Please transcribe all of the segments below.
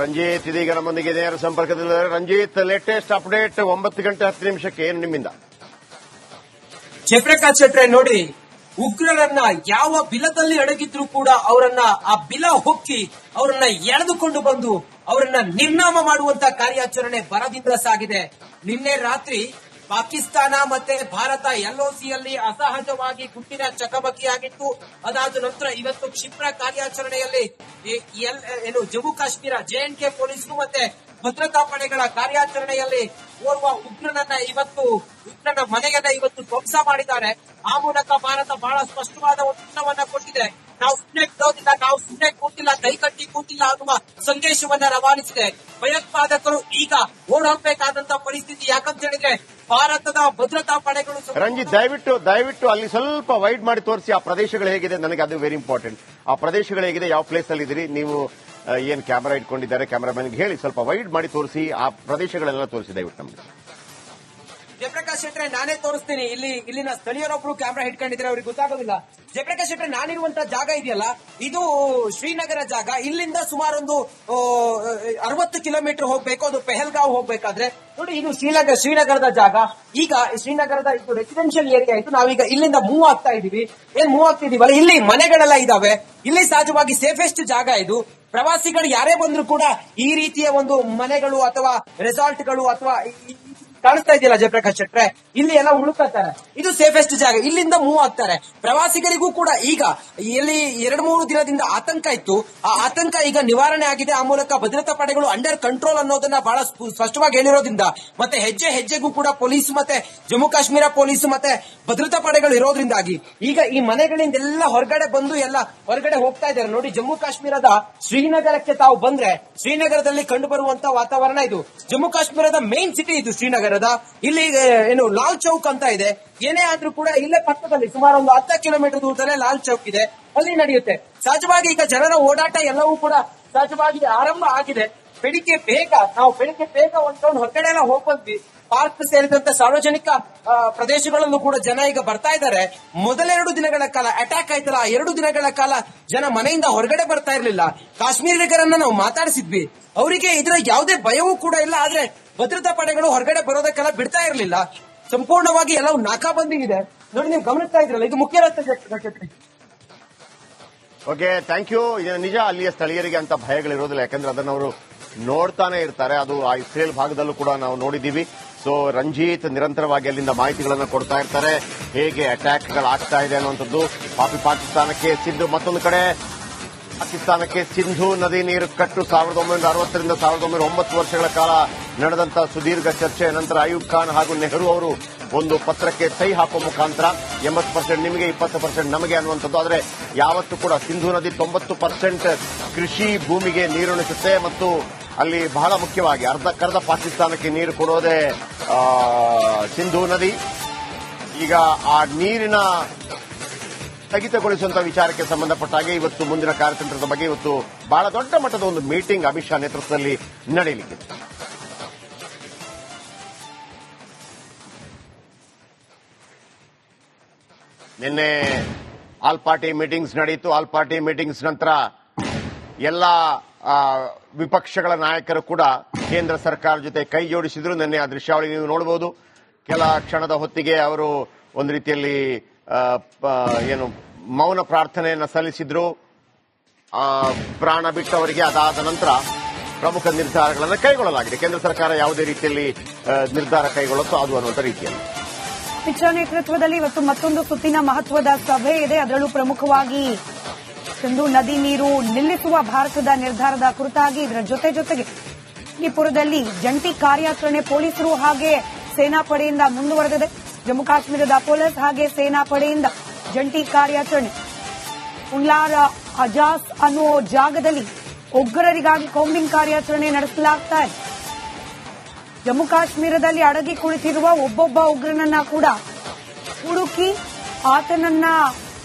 ರಂಜಿತ್ ಇದೀಗ ನಮ್ಮೊಂದಿಗೆ ನೇರ ಸಂಪರ್ಕದಲ್ಲಿದ್ದಾರೆ. ರಂಜಿತ್, ಲೇಟೆಸ್ಟ್ ಅಪ್ಡೇಟ್ 9:10 ಏನು ನಿಮ್ಮಿಂದ? ಜಯಪ್ರಕಾಶ್ ಶೆಟ್ರೆ, ನೋಡಿ, ಉಗ್ರರನ್ನ ಯಾವ ಬಿಲದಲ್ಲಿ ಅಡಗಿದ್ರು ಕೂಡ ಅವರನ್ನ ಆ ಬಿಲ ಹೊಕ್ಕಿ ಅವರನ್ನ ಎಳೆದುಕೊಂಡು ಬಂದು ಅವರನ್ನ ನಿರ್ನಾಮ ಮಾಡುವಂತ ಕಾರ್ಯಾಚರಣೆ ಭರದಿಂದ ಸಾಗಿದೆ. ನಿನ್ನೆ ರಾತ್ರಿ ಪಾಕಿಸ್ತಾನ ಮತ್ತೆ ಭಾರತ ಎಲ್ಒಸಿಯಲ್ಲಿ ಅಸಹಜವಾಗಿ ಗುಂಡಿನ ಚಕಮಕಿಯಾಗಿತ್ತು. ಅದಾದ ನಂತರ ಇವತ್ತು ಕ್ಷಿಪ್ರ ಕಾರ್ಯಾಚರಣೆಯಲ್ಲಿ ಜಮ್ಮು ಕಾಶ್ಮೀರ JNK ಪೊಲೀಸರು ಮತ್ತೆ ಭದ್ರತಾ ಪಡೆಗಳ ಕಾರ್ಯಾಚರಣೆಯಲ್ಲಿ ಓರ್ವ ಉಗ್ರನ ಮನೆಯನ್ನ ಇವತ್ತು ಧ್ವಂಸ ಮಾಡಿದ್ದಾರೆ. ಆ ಮೂಲಕ ಭಾರತ ಬಹಳ ಸ್ಪಷ್ಟವಾದ ಉತ್ತರವನ್ನ ಕೊಟ್ಟಿದೆ. ನಾವು ಸುಮ್ಮನೆ ಬಿಡೋದಿಲ್ಲ, ನಾವು ಸುಮ್ಮನೆ ಕೂತಿಲ್ಲ, ಕೈಕಟ್ಟಿ ಕೂತಿಲ್ಲ ಅನ್ನುವ ಸಂದೇಶವನ್ನ ರವಾನಿಸಿದೆ. ಭಯೋತ್ಪಾದಕರು ಈಗ ಓಡೋಗ್ಬೇಕಾದಂತ ಪರಿಸ್ಥಿತಿ. ಯಾಕಂತ ಹೇಳಿದ್ರೆ ಭಾರತದ ಭದ್ರತಾ ಪಡೆಗಳು. ರಂಜಿತ್, ದಯವಿಟ್ಟು ಅಲ್ಲಿ ಸ್ವಲ್ಪ ವೈಡ್ ಮಾಡಿ ತೋರಿಸಿ ಆ ಪ್ರದೇಶಗಳು ಹೇಗಿದೆ. ನನಗೆ ಅದು ವೆರಿ ಇಂಪಾರ್ಟೆಂಟ್. ಆ ಪ್ರದೇಶಗಳು ಹೇಗಿದೆ, ಯಾವ ಪ್ಲೇಸ್ ಅಲ್ಲಿ ಇದ್ದೀರಿ ನೀವು, ಏನ್ ಕ್ಯಾಮೆರಾ ಇಟ್ಕೊಂಡಿದ್ದಾರೆ, ಕ್ಯಾಮೆರಾಮನ್ಗೆ ಹೇಳಿ ಸ್ವಲ್ಪ ವೈಡ್ ಮಾಡಿ ತೋರಿಸಿ. ಆ ಪ್ರದೇಶಗಳೆಲ್ಲ ತೋರಿಸಿ ದಯವಿಟ್ಟು ನಮಗೆ. ಜಯಪ್ರಕಾಶ್ ಶೆಟ್ರೆ, ನಾನೇ ತೋರಿಸ್ತೀನಿ. ಇಲ್ಲಿನ ಸ್ಥಳೀಯರೊಬ್ರು ಕ್ಯಾಮೆರಾ ಹಿಡ್ಕೊಂಡಿದ್ರೆ ಅವ್ರಿಗೆ ಗೊತ್ತಾಗೋದಿಲ್ಲ. ಜಯಪ್ರಕಾಶ್ ಶೆಟ್ರೆ, ನಾನಿರುವಂತ ಜಾಗ ಇದೆಯಲ್ಲ, ಇದು ಶ್ರೀನಗರ ಜಾಗ. ಇಲ್ಲಿಂದ ಸುಮಾರೊಂದು 60 ಕಿಲೋಮೀಟರ್ ಹೋಗ್ಬೇಕು. ಅದು ಪೆಹಲ್ಗಾಂವ್ ಹೋಗ್ಬೇಕಾದ್ರೆ ನೋಡಿ, ಇದು ಶ್ರೀನಗರದ ಜಾಗ. ಈಗ ಶ್ರೀನಗರದ ಇದು ರೆಸಿಡೆನ್ಷಿಯಲ್ ಏರಿಯಾ ಆಯ್ತು. ನಾವೀಗ ಇಲ್ಲಿಂದ ಮೂವ್ ಆಗ್ತಾ ಇದೀವಲ್ಲ, ಇಲ್ಲಿ ಮನೆಗಳೆಲ್ಲ ಇದಾವೆ. ಇಲ್ಲಿ ಸಹಜವಾಗಿ ಸೇಫೆಸ್ಟ್ ಜಾಗ ಇದು. ಪ್ರವಾಸಿಗಳು ಯಾರೇ ಬಂದ್ರು ಕೂಡ ಈ ರೀತಿಯ ಒಂದು ಮನೆಗಳು ಅಥವಾ ರೆಸಾರ್ಟ್ಗಳು ಅಥವಾ ಕಾಣಿಸ್ತಾ ಇದೆಯಲ್ಲ ಜಯಪ್ರಕಾಶ್ ಶೆಟ್ರೆ, ಇಲ್ಲಿ ಎಲ್ಲ ಉಳುಕತ್ತಾರೆ. ಇದು ಸೇಫೆಸ್ಟ್ ಜಾಗ. ಇಲ್ಲಿಂದ ಮೂವ್ ಆಗ್ತಾರೆ. ಪ್ರವಾಸಿಗರಿಗೂ ಕೂಡ ಈಗ ಇಲ್ಲಿ 2-3 ದಿನದಿಂದ ಆತಂಕ ಇತ್ತು. ಆ ಆತಂಕ ಈಗ ನಿವಾರಣೆ ಆಗಿದೆ. ಆ ಮೂಲಕ ಭದ್ರತಾ ಪಡೆಗಳು ಅಂಡರ್ ಕಂಟ್ರೋಲ್ ಅನ್ನೋದನ್ನ ಬಹಳ ಸ್ಪಷ್ಟವಾಗಿ ಹೇಳಿರೋದ್ರಿಂದ, ಮತ್ತೆ ಹೆಜ್ಜೆಗೂ ಕೂಡ ಪೊಲೀಸ್ ಮತ್ತೆ ಜಮ್ಮು ಕಾಶ್ಮೀರ ಪೊಲೀಸ್ ಮತ್ತೆ ಭದ್ರತಾ ಪಡೆಗಳು ಇರೋದ್ರಿಂದಾಗಿ ಈಗ ಈ ಮನೆಗಳಿಂದೆಲ್ಲ ಹೊರಗಡೆ ಬಂದು ಎಲ್ಲ ಹೊರಗಡೆ ಹೋಗ್ತಾ ಇದ್ದಾರೆ. ನೋಡಿ, ಜಮ್ಮು ಕಾಶ್ಮೀರದ ಶ್ರೀನಗರಕ್ಕೆ ತಾವು ಬಂದ್ರೆ ಶ್ರೀನಗರದಲ್ಲಿ ಕಂಡು ಬರುವಂತ ವಾತಾವರಣ ಇದು. ಜಮ್ಮು ಕಾಶ್ಮೀರದ ಮೇನ್ ಸಿಟಿ ಇದು ಶ್ರೀನಗರದ. ಇಲ್ಲಿ ಲಾಲ್ ಚೌಕ್ ಅಂತ ಇದೆ. ಏನೇ ಆದ್ರೂ ಕೂಡ ಇಲ್ಲೇ ಪಕ್ಕದಲ್ಲಿ ಸುಮಾರು ಒಂದು 10 ಕಿಲೋಮೀಟರ್ ದೂರದಲ್ಲೇ ಲಾಲ್ ಚೌಕ್ ಇದೆ, ಅಲ್ಲಿ ನಡೆಯುತ್ತೆ. ಸಹಜವಾಗಿ ಈಗ ಜನರ ಓಡಾಟ ಎಲ್ಲವೂ ಕೂಡ ಸಹಜವಾಗಿ ಆರಂಭ ಆಗಿದೆ. ಬೆಳಿಗ್ಗೆ ಬೇಗ ಒಂದು ಹೊರಗಡೆ ಎಲ್ಲ ಹೋಗ್ಬಂದ್ವಿ. ಪಾರ್ಕ್ ಸೇರಿದಂತೆ ಸಾರ್ವಜನಿಕ ಪ್ರದೇಶಗಳಲ್ಲೂ ಕೂಡ ಜನ ಈಗ ಬರ್ತಾ ಇದ್ದಾರೆ. ಮೊದಲೆರಡು ದಿನಗಳ ಕಾಲ ಅಟ್ಯಾಕ್ ಆಯ್ತಲ್ಲ, 2 ದಿನಗಳ ಕಾಲ ಜನ ಮನೆಯಿಂದ ಹೊರಗಡೆ ಬರ್ತಾ ಇರಲಿಲ್ಲ. ಕಾಶ್ಮೀರಿಗರನ್ನ ನಾವು ಮಾತಾಡಿಸಿದ್ವಿ. ಅವರಿಗೆ ಇದರ ಯಾವುದೇ ಭಯವೂ ಕೂಡ ಇಲ್ಲ. ಆದ್ರೆ ಭದ್ರತಾ ಪಡೆಗಳು ಹೊರಗಡೆ ಬರೋದಕ್ಕೆಲ್ಲ ಬಿಡ್ತಾ ಇರಲಿಲ್ಲ. ಸಂಪೂರ್ಣವಾಗಿ ಎಲ್ಲವೂ ನಾಕಾಬಂದಿಗಿದೆ. ನೋಡಿ, ನೀವು ಗಮನಿಸ್ತಾ ಇದ್ರಲ್ಲ, ಇದು ಮುಖ್ಯ ರಸ್ತೆ. Okay, thank you. ನಿಜ, ಅಲ್ಲಿಯ ಸ್ಥಳೀಯರಿಗೆ ಅಂತ ಭಯಗಳಿರೋದಿಲ್ಲ, ಯಾಕಂದ್ರೆ ಅದನ್ನು ಅವರು ನೋಡ್ತಾನೆ ಇರ್ತಾರೆ. ಅದು ಆ ಇಸ್ರೇಲ್ ಭಾಗದಲ್ಲೂ ಕೂಡ ನಾವು ನೋಡಿದ್ದೀವಿ. ಸೊ ರಂಜಿತ್ ನಿರಂತರವಾಗಿ ಅಲ್ಲಿಂದ ಮಾಹಿತಿಗಳನ್ನು ಕೊಡ್ತಾ ಇರ್ತಾರೆ, ಹೇಗೆ ಅಟ್ಯಾಕ್ಗಳಾಗ್ತಾ ಇದೆ ಅನ್ನುವಂಥದ್ದು. ಪಾಕಿಸ್ತಾನಕ್ಕೆ ಸಿಂಧು, ಮತ್ತೊಂದು ಕಡೆ ಪಾಕಿಸ್ತಾನಕ್ಕೆ ಸಿಂಧು ನದಿ ನೀರು ಕಟ್ಟು 1960ರಿಂದ 1909 ವರ್ಷಗಳ ಕಾಲ ನಡೆದಂತ ಸುದೀರ್ಘ ಚರ್ಚೆ ನಂತರ ಅಯೂಬ್ ಖಾನ್ ಹಾಗೂ ನೆಹರು ಅವರು ಒಂದು ಪತ್ರಕ್ಕೆ ಸಹಿ ಹಾಕುವ ಮುಖಾಂತರ 80% ನಿಮಗೆ 20% ನಮಗೆ ಅನ್ನುವಂಥದ್ದು. ಆದರೆ ಯಾವತ್ತೂ ಕೂಡ ಸಿಂಧು ನದಿ 90% ಕೃಷಿ ಭೂಮಿಗೆ ನೀರುಣಿಸುತ್ತೆ ಮತ್ತು ಅಲ್ಲಿ ಬಹಳ ಮುಖ್ಯವಾಗಿ ಅರ್ಧಕ್ಕರ್ಧ ಪಾಕಿಸ್ತಾನಕ್ಕೆ ನೀರು ಕೊಡೋದೇ ಸಿಂಧು ನದಿ. ಈಗ ಆ ನೀರಿನ ಸ್ಥಗಿತಗೊಳಿಸುವಂತಹ ವಿಚಾರಕ್ಕೆ ಸಂಬಂಧಪಟ್ಟ ಹಾಗೆ ಇವತ್ತು ಮುಂದಿನ ಕಾರ್ಯತಂತ್ರದ ಬಗ್ಗೆ ಇವತ್ತು ಬಹಳ ದೊಡ್ಡ ಮಟ್ಟದ ಒಂದು ಮೀಟಿಂಗ್ ಅಮಿತ್ ಶಾ ನೇತೃತ್ವದಲ್ಲಿ ನಡೆಯಲಿದೆ. ನಿನ್ನೆ ಆಲ್ ಪಾರ್ಟಿ ಮೀಟಿಂಗ್ಸ್ ನಡೆಯಿತು. ಆಲ್ ಪಾರ್ಟಿ ಮೀಟಿಂಗ್ಸ್ ನಂತರ ಎಲ್ಲ ವಿಪಕ್ಷಗಳ ನಾಯಕರು ಕೂಡ ಕೇಂದ್ರ ಸರ್ಕಾರ ಜೊತೆ ಕೈ ಜೋಡಿಸಿದ್ರು. ನಿನ್ನೆ ಆ ದೃಶ್ಯಾವಳಿ ನೀವು ನೋಡಬಹುದು. ಕೆಲ ಕ್ಷಣದ ಹೊತ್ತಿಗೆ ಅವರು ಒಂದು ರೀತಿಯಲ್ಲಿ ಮೌನ ಪ್ರಾರ್ಥನೆಯನ್ನು ಸಲ್ಲಿಸಿದ್ರು, ಪ್ರಾಣ ಬಿಟ್ಟವರಿಗೆ. ಅದಾದ ನಂತರ ಪ್ರಮುಖ ನಿರ್ಧಾರಗಳನ್ನು ಕೈಗೊಳ್ಳಲಾಗಿದೆ. ಕೇಂದ್ರ ಸರ್ಕಾರ ಯಾವುದೇ ರೀತಿಯಲ್ಲಿ ನಿರ್ಧಾರ ಕೈಗೊಳ್ಳುತ್ತೋ ಅದು ಅನ್ನುವಂಥ ರೀತಿಯಲ್ಲಿ ಅಮಿತ್ ಶಾ ನೇತೃತ್ವದಲ್ಲಿ ಇವತ್ತು ಮತ್ತೊಂದು ಸುತ್ತಿನ ಮಹತ್ವದ ಸಭೆ ಇದೆ. ಅದರಲ್ಲೂ ಪ್ರಮುಖವಾಗಿ ಸಿಂಧು ನದಿ ನೀರು ನಿಲ್ಲಿಸುವ ಭಾರತದ ನಿರ್ಧಾರದ ಕುರಿತಾಗಿ ಇದರ ಜೊತೆಗೆ ಮಣಿಪುರದಲ್ಲಿ ಜಂಟಿ ಕಾರ್ಯಾಚರಣೆ ಪೊಲೀಸರು ಹಾಗೆ ಸೇನಾಪಡೆಯಿಂದ ಮುಂದುವರೆದಿದೆ. ಜಮ್ಮು ಕಾಶ್ಮೀರದ ಪೊಲೀಸ್ ಹಾಗೆ ಸೇನಾಪಡೆಯಿಂದ ಜಂಟಿ ಕಾರ್ಯಾಚರಣೆ. ಉಳ್ಳಾರ ಅಜಾಸ್ ಅನ್ನೋ ಜಾಗದಲ್ಲಿ ಉಗ್ರರಿಗಾಗಿ ಕಾಂಬಿಂಗ್ ಕಾರ್ಯಾಚರಣೆ ನಡೆಸಲಾಗ್ತಾ ಇದೆ. ಜಮ್ಮು ಕಾಶ್ಮೀರದಲ್ಲಿ ಅಡಗಿ ಕುಳಿತಿರುವ ಒಬ್ಬೊಬ್ಬ ಉಗ್ರನನ್ನ ಕೂಡ ಹುಡುಕಿ ಆತನನ್ನ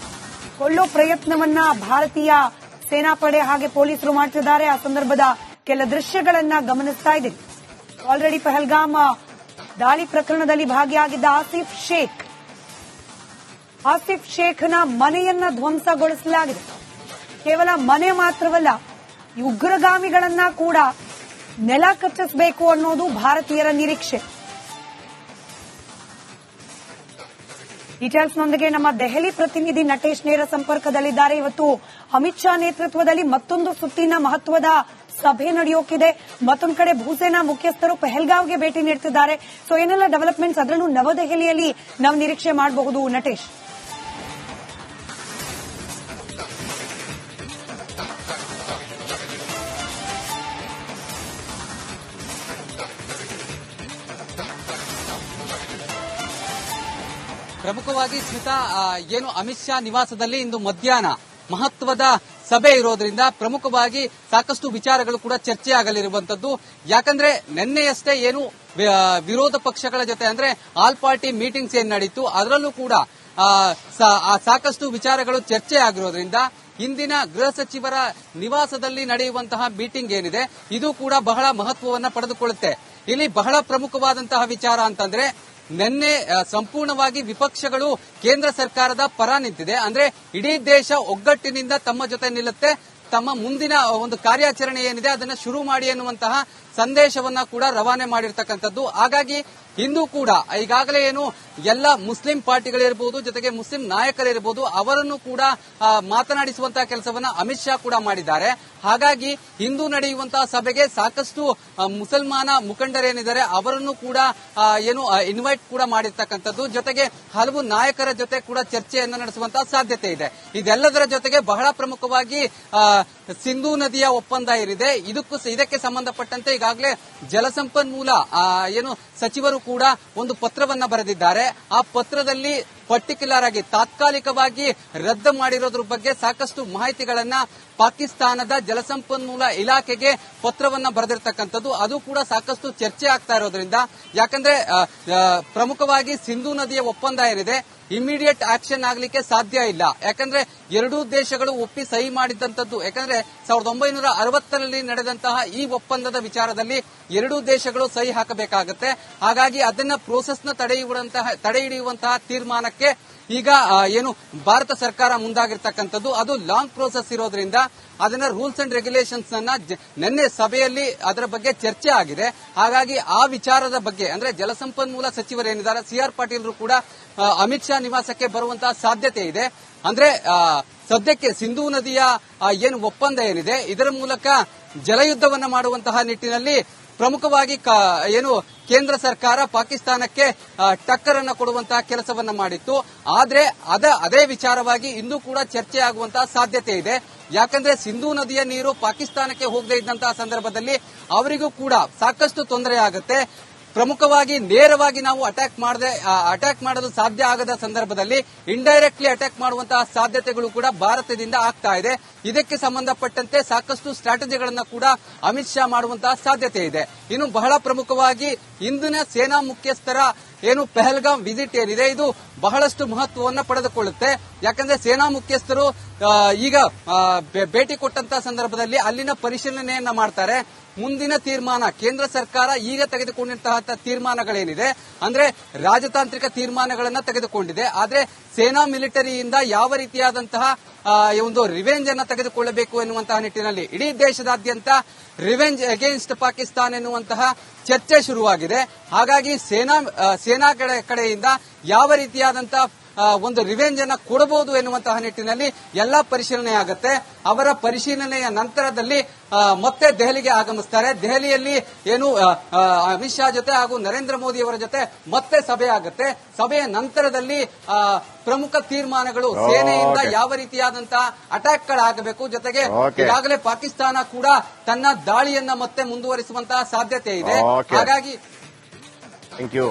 ಕೊಲ್ಲೋ ಪ್ರಯತ್ನವನ್ನ ಭಾರತೀಯ ಸೇನಾಪಡೆ ಹಾಗೆ ಪೊಲೀಸರು ಮಾಡ್ತಿದ್ದಾರೆ. ಆ ಸಂದರ್ಭದ ಕೆಲ ದೃಶ್ಯಗಳನ್ನ ಗಮನಿಸ್ತಾ ಇದ್ದೀವಿ. ಆಲ್ರೆಡಿ ಪಹಲ್ಗಾಮ್ ದಾಳಿ ಪ್ರಕರಣದಲ್ಲಿ ಭಾಗಿಯಾಗಿದ್ದ ಆಸಿಫ್ ಶೇಖ್ನ ಮನೆಯನ್ನ ಧ್ವಂಸಗೊಳಿಸಲಾಗಿದೆ. ಕೇವಲ ಮನೆ ಮಾತ್ರವಲ್ಲ, ಈ ಉಗ್ರಗಾಮಿಗಳನ್ನ ಕೂಡ ನೆಲ ಕಚ್ಚಿಸಬೇಕು ಅನ್ನೋದು ಭಾರತೀಯರ ನಿರೀಕ್ಷೆ. ಡೀಟೇಲ್ಸ್ನೊಂದಿಗೆ ನಮ್ಮ ದೆಹಲಿ ಪ್ರತಿನಿಧಿ ನಟೇಶ್ ನೇರ ಸಂಪರ್ಕದಲ್ಲಿದ್ದಾರೆ. ಇವತ್ತು ಅಮಿತ್ ಶಾ ನೇತೃತ್ವದಲ್ಲಿ ಮತ್ತೊಂದು ಸುತ್ತಿನ ಮಹತ್ವದ ಸಭೆ ನಡೆಯೋಕಿದೆ. ಮತ್ತೊಂದು ಕಡೆ ಭೂಸೇನಾ ಮುಖ್ಯಸ್ಥರು ಪೆಹಲ್ಗಾವ್ಗೆ ಭೇಟಿ ನೀಡುತ್ತಿದ್ದಾರೆ. ಸೊ ಏನೆಲ್ಲ ಡೆವಲಪ್ಮೆಂಟ್ಸ್ ಅದರಲ್ಲೂ ನವದೆಹಲಿಯಲ್ಲಿ ನಾವು ನಿರೀಕ್ಷೆ ಮಾಡಬಹುದು ನಟೇಶ್? ಪ್ರಮುಖವಾಗಿ ಸ್ಮಿತಾ, ಏನು ಅಮಿತ್ ಶಾ ನಿವಾಸದಲ್ಲಿ ಇಂದು ಮಧ್ಯಾಹ್ನ ಮಹತ್ವದ ಸಭೆ ಇರೋದ್ರಿಂದ ಪ್ರಮುಖವಾಗಿ ಸಾಕಷ್ಟು ವಿಚಾರಗಳು ಕೂಡ ಚರ್ಚೆ ಆಗಲಿರುವಂತದ್ದು. ಯಾಕಂದ್ರೆ ನಿನ್ನೆಯಷ್ಟೇ ಏನು ವಿರೋಧ ಪಕ್ಷಗಳ ಜೊತೆ ಅಂದ್ರೆ ಆಲ್ ಪಾರ್ಟಿ ಮೀಟಿಂಗ್ಸ್ ಏನ್ ನಡೀತು ಅದರಲ್ಲೂ ಕೂಡ ಸಾಕಷ್ಟು ವಿಚಾರಗಳು ಚರ್ಚೆ ಆಗಿರೋದ್ರಿಂದ ಇಂದಿನ ಗೃಹ ಸಚಿವರ ನಿವಾಸದಲ್ಲಿ ನಡೆಯುವಂತಹ ಮೀಟಿಂಗ್ ಏನಿದೆ ಇದು ಕೂಡ ಬಹಳ ಮಹತ್ವವನ್ನ ಪಡೆದುಕೊಳ್ಳುತ್ತೆ. ಇಲ್ಲಿ ಬಹಳ ಪ್ರಮುಖವಾದಂತಹ ವಿಚಾರ ಅಂತಂದ್ರೆ ನಿನ್ನೆ ಸಂಪೂರ್ಣವಾಗಿ ವಿಪಕ್ಷಗಳು ಕೇಂದ್ರ ಸರ್ಕಾರದ ಪರ ನಿಂತಿದೆ. ಅಂದ್ರೆ ಇಡೀ ದೇಶ ಒಗ್ಗಟ್ಟಿನಿಂದ ತಮ್ಮ ಜೊತೆ ನಿಲ್ಲುತ್ತೆ, ತಮ್ಮ ಮುಂದಿನ ಒಂದು ಕಾರ್ಯಾಚರಣೆ ಏನಿದೆ ಅದನ್ನ ಶುರು ಮಾಡಿ ಎನ್ನುವಂತಹ ಸಂದೇಶವನ್ನ ಕೂಡ ರವಾನೆ ಮಾಡಿರ್ತಕ್ಕಂಥದ್ದು. ಹಾಗಾಗಿ ಇಂದು ಕೂಡ ಈಗಾಗಲೇ ಏನು ಎಲ್ಲ ಮುಸ್ಲಿಂ ಪಾರ್ಟಿಗಳಿರಬಹುದು, ಜೊತೆಗೆ ಮುಸ್ಲಿಂ ನಾಯಕರಿರಬಹುದು, ಅವರನ್ನು ಕೂಡ ಮಾತನಾಡಿಸುವಂತಹ ಕೆಲಸವನ್ನ ಅಮಿತ್ ಶಾ ಕೂಡ ಮಾಡಿದ್ದಾರೆ. ಹಾಗಾಗಿ ಇಂದು ನಡೆಯುವಂತಹ ಸಭೆಗೆ ಸಾಕಷ್ಟು ಮುಸಲ್ಮಾನ ಮುಖಂಡರೇನಿದ್ದಾರೆ ಅವರನ್ನು ಕೂಡ ಏನು ಇನ್ವೈಟ್ ಕೂಡ ಮಾಡಿರ್ತಕ್ಕಂಥದ್ದು. ಜೊತೆಗೆ ಹಲವು ನಾಯಕರ ಜೊತೆ ಕೂಡ ಚರ್ಚೆಯನ್ನು ನಡೆಸುವಂತಹ ಸಾಧ್ಯತೆ ಇದೆ. ಇದೆಲ್ಲದರ ಜೊತೆಗೆ ಬಹಳ ಪ್ರಮುಖವಾಗಿ ಸಿಂಧೂ ನದಿಯ ಒಪ್ಪಂದ ಏನಿದೆ ಇದಕ್ಕೆ ಸಂಬಂಧಪಟ್ಟಂತೆ ಈಗಾಗಲೇ ಜಲಸಂಪನ್ಮೂಲ ಏನು ಸಚಿವರು ಕೂಡ ಒಂದು ಪತ್ರವನ್ನ ಬರೆದಿದ್ದಾರೆ. ಆ ಪತ್ರದಲ್ಲಿ ಪರ್ಟಿಕ್ಯುಲರ್ ಆಗಿ ತಾತ್ಕಾಲಿಕವಾಗಿ ರದ್ದು ಮಾಡಿರೋದ್ರ ಬಗ್ಗೆ ಸಾಕಷ್ಟು ಮಾಹಿತಿಗಳನ್ನ ಪಾಕಿಸ್ತಾನದ ಜಲಸಂಪನ್ಮೂಲ ಇಲಾಖೆಗೆ ಪತ್ರವನ್ನ ಬರೆದಿರ್ತಕ್ಕಂಥದ್ದು. ಅದು ಕೂಡ ಸಾಕಷ್ಟು ಚರ್ಚೆ ಆಗ್ತಾ ಇರೋದ್ರಿಂದ, ಯಾಕಂದ್ರೆ ಪ್ರಮುಖವಾಗಿ ಸಿಂಧೂ ನದಿಯ ಒಪ್ಪಂದ ಏನಿದೆ ಇಮಿಡಿಯೇಟ್ ಆಕ್ಷನ್ ಆಗ್ಲಿಕ್ಕೆ ಸಾಧ್ಯ ಇಲ್ಲ. ಯಾಕಂದ್ರೆ ಎರಡೂ ದೇಶಗಳು ಒಪ್ಪಿ ಸಹಿ ಮಾಡಿದಂತದ್ದು. ಯಾಕಂದ್ರೆ 1960ರಲ್ಲಿ ನಡೆದಂತಹ ಈ ಒಪ್ಪಂದದ ವಿಚಾರದಲ್ಲಿ ಎರಡೂ ದೇಶಗಳು ಸಹಿ ಹಾಕಬೇಕಾಗುತ್ತೆ. ಹಾಗಾಗಿ ಅದನ್ನ ಪ್ರೋಸೆಸ್ನ ತಡೆ ಹಿಡಿಯುವಂತಹ ತೀರ್ಮಾನಕ್ಕೆ ಈಗ ಏನು ಭಾರತ ಸರ್ಕಾರ ಮುಂದಾಗಿರ್ತಕ್ಕಂಥದ್ದು. ಅದು ಲಾಂಗ್ ಪ್ರೋಸೆಸ್ ಇರೋದ್ರಿಂದ ಅದನ್ನ ರೂಲ್ಸ್ ಅಂಡ್ ರೆಗ್ಯುಲೇಷನ್ಸ್ ಅನ್ನ ನಿನ್ನೆ ಸಭೆಯಲ್ಲಿ ಅದರ ಬಗ್ಗೆ ಚರ್ಚೆ ಆಗಿದೆ. ಹಾಗಾಗಿ ಆ ವಿಚಾರದ ಬಗ್ಗೆ ಅಂದ್ರೆ ಜಲಸಂಪನ್ಮೂಲ ಸಚಿವರೇನಿದ್ದಾರೆ ಸಿಆರ್ ಪಾಟೀಲ್ರು ಕೂಡ ಅಮಿತ್ ಶಾ ನಿವಾಸಕ್ಕೆ ಬರುವಂತಹ ಸಾಧ್ಯತೆ ಇದೆ. ಅಂದ್ರೆ ಸದ್ಯಕ್ಕೆ ಸಿಂಧೂ ನದಿಯ ಏನು ಒಪ್ಪಂದ ಏನಿದೆ ಇದರ ಮೂಲಕ ಜಲಯುದ್ಧವನ್ನ ಮಾಡುವಂತಹ ನಿಟ್ಟಿನಲ್ಲಿ ಪ್ರಮುಖವಾಗಿ ಏನು ಕೇಂದ್ರ ಸರ್ಕಾರ ಪಾಕಿಸ್ತಾನಕ್ಕೆ ಟಕ್ಕರ್ ಅನ್ನು ಕೊಡುವಂತಹ ಕೆಲಸವನ್ನ ಮಾಡಿತ್ತು. ಆದ್ರೆ ಅದೇ ವಿಚಾರವಾಗಿ ಇಂದು ಕೂಡ ಚರ್ಚೆ ಆಗುವಂತಹ ಸಾಧ್ಯತೆ ಇದೆ. ಯಾಕಂದ್ರೆ ಸಿಂಧೂ ನದಿಯ ನೀರು ಪಾಕಿಸ್ತಾನಕ್ಕೆ ಹೋಗದೇ ಇದ್ದಂತಹ ಸಂದರ್ಭದಲ್ಲಿ ಅವರಿಗೂ ಕೂಡ ಸಾಕಷ್ಟು ತೊಂದರೆ ಆಗುತ್ತೆ. ಪ್ರಮುಖವಾಗಿ ನೇರವಾಗಿ ನಾವು ಅಟ್ಯಾಕ್ ಮಾಡಲು ಸಾಧ್ಯ ಆಗದ ಸಂದರ್ಭದಲ್ಲಿ ಇಂಡೈರೆಕ್ಟ್ಲಿ ಅಟ್ಯಾಕ್ ಮಾಡುವಂತಹ ಸಾಧ್ಯತೆಗಳು ಕೂಡ ಭಾರತದಿಂದ ಆಗ್ತಾ ಇದೆ. ಇದಕ್ಕೆ ಸಂಬಂಧಪಟ್ಟಂತೆ ಸಾಕಷ್ಟು ಸ್ಟ್ರಾಟಜಿಗಳನ್ನು ಕೂಡ ಅಮಿತ್ ಶಾ ಮಾಡುವಂತಹ ಸಾಧ್ಯತೆ ಇದೆ. ಇನ್ನು ಬಹಳ ಪ್ರಮುಖವಾಗಿ ಇಂದಿನ ಸೇನಾ ಮುಖ್ಯಸ್ಥರ ಏನು ಪೆಹಲ್ಗಾಮ್ ವಿಸಿಟ್ ಏನಿದೆ ಇದು ಬಹಳಷ್ಟು ಮಹತ್ವವನ್ನು ಪಡೆದುಕೊಳ್ಳುತ್ತೆ. ಯಾಕಂದ್ರೆ ಸೇನಾ ಮುಖ್ಯಸ್ಥರು ಈಗ ಭೇಟಿ ಕೊಟ್ಟಂತಹ ಸಂದರ್ಭದಲ್ಲಿ ಅಲ್ಲಿನ ಪರಿಶೀಲನೆಯನ್ನ ಮಾಡ್ತಾರೆ. ಮುಂದಿನ ತೀರ್ಮಾನ ಕೇಂದ್ರ ಸರ್ಕಾರ ಈಗ ತೆಗೆದುಕೊಂಡಿರುವಂತಹ ತೀರ್ಮಾನಗಳೇನಿದೆ ಅಂದ್ರೆ ರಾಜತಾಂತ್ರಿಕ ತೀರ್ಮಾನಗಳನ್ನ ತೆಗೆದುಕೊಂಡಿದೆ. ಆದ್ರೆ ಸೇನಾ ಮಿಲಿಟರಿಯಿಂದ ಯಾವ ರೀತಿಯಾದಂತಹ ಒಂದು ರಿವೆಂಜ್ ಅನ್ನ ತೆಗೆದುಕೊಳ್ಳಬೇಕು ಎನ್ನುವಂತಹ ನಿಟ್ಟಿನಲ್ಲಿ ಇಡೀ ದೇಶದಾದ್ಯಂತ ರಿವೆಂಜ್ ಅಗೇನ್ಸ್ಟ್ ಪಾಕಿಸ್ತಾನ್ ಎನ್ನುವಂತಹ ಚರ್ಚೆ ಶುರುವಾಗಿದೆ. ಹಾಗಾಗಿ ಸೇನಾ ಕಡೆಯಿಂದ ಯಾವ ರೀತಿಯಾದಂತಹ ಒಂದು ರಿವೆಂಜ್ ಅನ್ನ ಕೊಡಬಹುದು ಎನ್ನುವಂತಹ ನಿಟ್ಟಿನಲ್ಲಿ ಎಲ್ಲಾ ಪರಿಶೀಲನೆ ಆಗುತ್ತೆ. ಅವರ ಪರಿಶೀಲನೆಯ ನಂತರದಲ್ಲಿ ಮತ್ತೆ ದೆಹಲಿಗೆ ಆಗಮಿಸ್ತಾರೆ. ದೆಹಲಿಯಲ್ಲಿ ಏನು ಅಮಿತ್ ಶಾ ಜೊತೆ ಹಾಗೂ ನರೇಂದ್ರ ಮೋದಿ ಅವರ ಜೊತೆ ಮತ್ತೆ ಸಭೆ ಆಗುತ್ತೆ. ಸಭೆಯ ನಂತರದಲ್ಲಿ ಪ್ರಮುಖ ತೀರ್ಮಾನಗಳು ಸೇನೆಯಿಂದ ಯಾವ ರೀತಿಯಾದಂತಹ ಅಟ್ಯಾಕ್ಗಳಾಗಬೇಕು, ಜೊತೆಗೆ ಈಗಾಗಲೇ ಪಾಕಿಸ್ತಾನ ಕೂಡ ತನ್ನ ದಾಳಿಯನ್ನ ಮತ್ತೆ ಮುಂದುವರಿಸುವಂತಹ ಸಾಧ್ಯತೆ ಇದೆ. ಹಾಗಾಗಿ